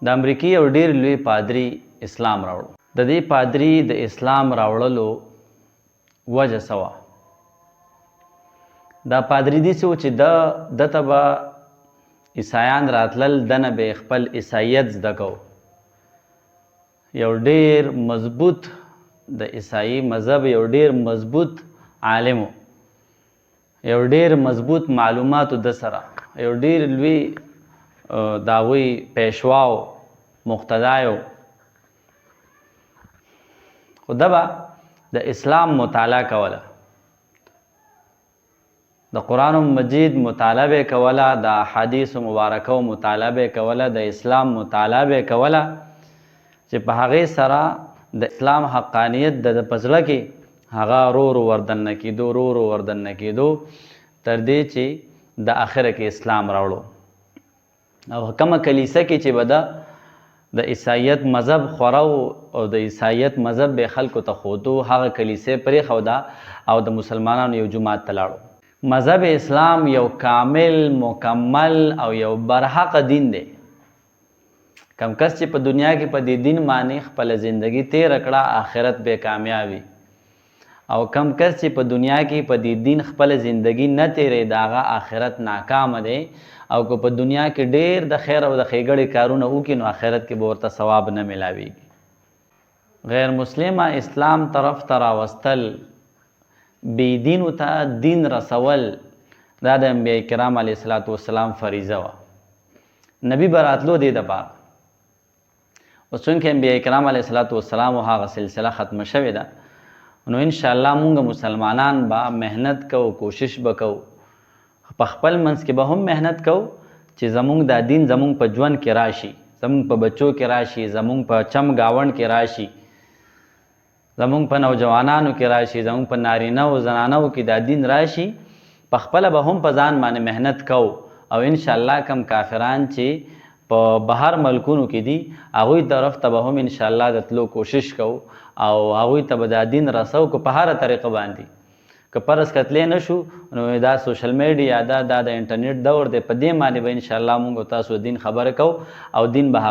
د امریکې یو ډیر لوی پادری اسلام راوړ. د دې پادری د اسلام راوړلو وجه څه وه؟ دا پادری داسې و چې دته به عیسایان راتلل، دنه به خپل عیسایت زده کو. یو ډیر مضبوط د عیسائی مذهب یو ډیر مضبوط عالم و، یو ډیر مضبوط معلوماتو د سره، یو ډیر لوی داوی پیشواو مقتدایو. خو ده به د اسلام مطالعه کوله، د قرآن مجید مطالعه به کوله، د احادیث مبارکو مطالعه به کوله، د اسلام مطالعه به کوله چې په هغې سره د اسلام حقانیت د په زړه کې هغه ورو ورو وردننه کېدو تر دې چې د آخره کې اسلام راوړو. او کومه کلیسه کې چې به د عیسایت مذهب خورو او د عیسایت مذهب به خلکو ته ښودو، هغه کلیسې پرېښوده او د مسلمانانو یو جومات ته لاړو. مذهب اسلام یو کامل مکمل او یو برحق دین دی. کم کس چې په دنیا کې په دې دین باندې خپله زندگی تیره کړه، آخرت به کامیابي. او کم کس چې په دنیا کې په دې دین خپله زندگی نه تیرې، د هغه آخرت ناکامه دی. او که په دنیا کې ډیر د خیر او د ښېګړې کارونه وکړي، نو آخرت کې به ورته ثواب نه میلاویږي. غیر مسلمه اسلام طرف ته راوستل، بې دینو ته دین رسول، دا د انبیاء کرام علیه الصلاة والسلام فریضه وه. نبی به راتلو دې دپاره. اوس چونکې انبیاء کرام علیه الصلاة والسلام هغه سلسله ختمه شوې ده، نو انشاءالله مونږ مسلمانان به محنت کوو، کوشش به کوو، په خپل منځ کې به هم محنت کوو چې زمونږ دا دین زمونږ په ژوند کې راشي، زمونږ په بچو کې راشي، زمونږ په چم گاونډ کې راشي، زمونږ په نوجوانانو کې راشي، زمونږ په نارینه او زنانو کې دا دین راشي. په خپله به هم په ځان باندې محنت کوو. او انشاءالله کم کافران چې په بهر ملکونو کې دي، هغوی طرف ته به هم انشاءالله د تلو کوشش کوو او هغوی ته به دا دین رسو که په هره طریقه باندې. که فرض کتلی نه شو، نو دا سوشل میډیا دا د انټرنیټ دور دی، په دې باندې به انشاءالله موږ تاسو دین خبره کوو او دین به